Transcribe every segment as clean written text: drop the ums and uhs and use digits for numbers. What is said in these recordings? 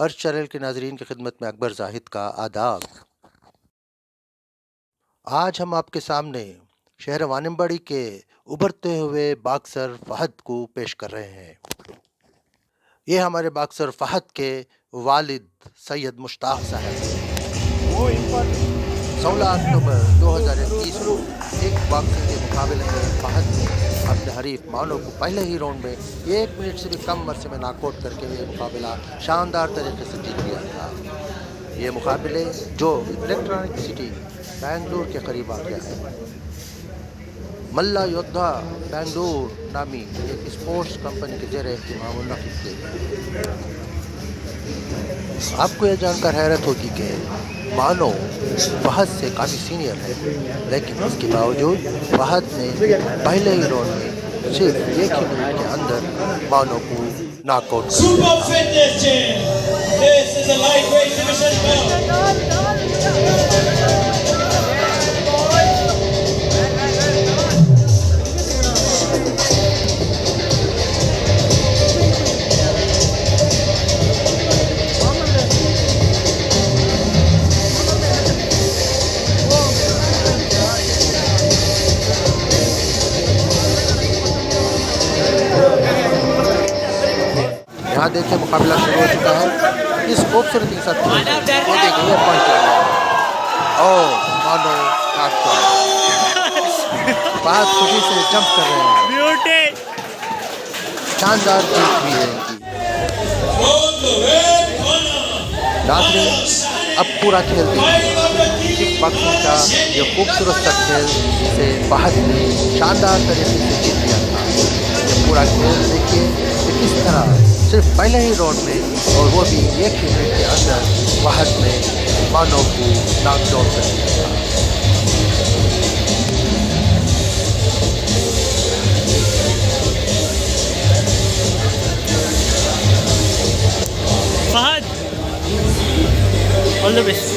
अर्श चैनल के नाजरीन की खिदमत में अकबर जाहिद का आदाब। आज हम आपके सामने शहर वानिम्बड़ी के उभरते हुए बाक्सर फहद को पेश कर रहे हैं। ये हमारे बाक्सर फहद के वालिद सैयद मुश्ताक साहब 16 अक्टूबर 2021 को एक बॉक्सिंग के मुकाबले में फहद ने अपने हरीफ मानो को पहले ही राउंड में 1 मिनट से भी कम अरसे में नॉकआउट करके ये मुकाबला शानदार तरीके से जीत लिया था। ये मुकाबले जो इलेक्ट्रॉनिक सिटी बेंगलुरु के करीब आ गया है, मल्ला योद्धा बेंगलुरु नामी एक स्पोर्ट्स कंपनी के ज़रिए इत्तिमाम मुनक़िद किए। आपको यह जानकर हैरत होगी कि मानो फहद से काफ़ी सीनियर है, लेकिन उसके बावजूद फहद ने पहले ही राउंड में सिर्फ 1 ही मिनट के अंदर मानो को नॉकआउट यहाँ देखिए मुकाबला शुरू हो चुका है। इस खूबसूरती के साथ बहुत खुशी से जंप कर रहे हैं। शानदार जीत भी है इनकी। नाज़रीन, अब पूरा खेल देखिए। किक बॉक्सिंग का ये खूबसूरत सा खेल से फहद ने शानदार तरीके से जीत लिया था। ये पूरा खेल देखिए कि किस तरह सिर्फ पहले ही राउंड में और वो भी 1 ही मिनट के अंदर फहद ने मानो को नॉकआउट कर दिया था। Fahad, all the best.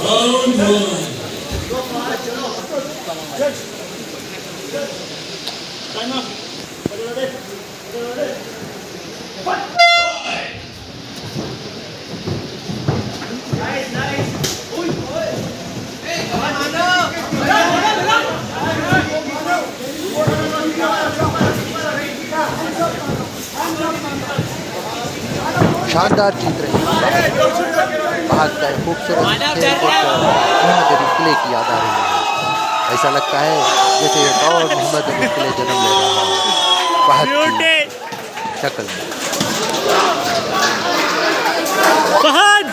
Round 1. Time up. Nice, nice. Hey, come on, शानदार जीत रही है। फहद का खूबसूरत खेल मोहम्मद अली किले की याद आ रही है। ऐसा लगता है जैसे एक और मोहम्मद अली किले जन्म ले रहा है फहद की शक्ल में। फहद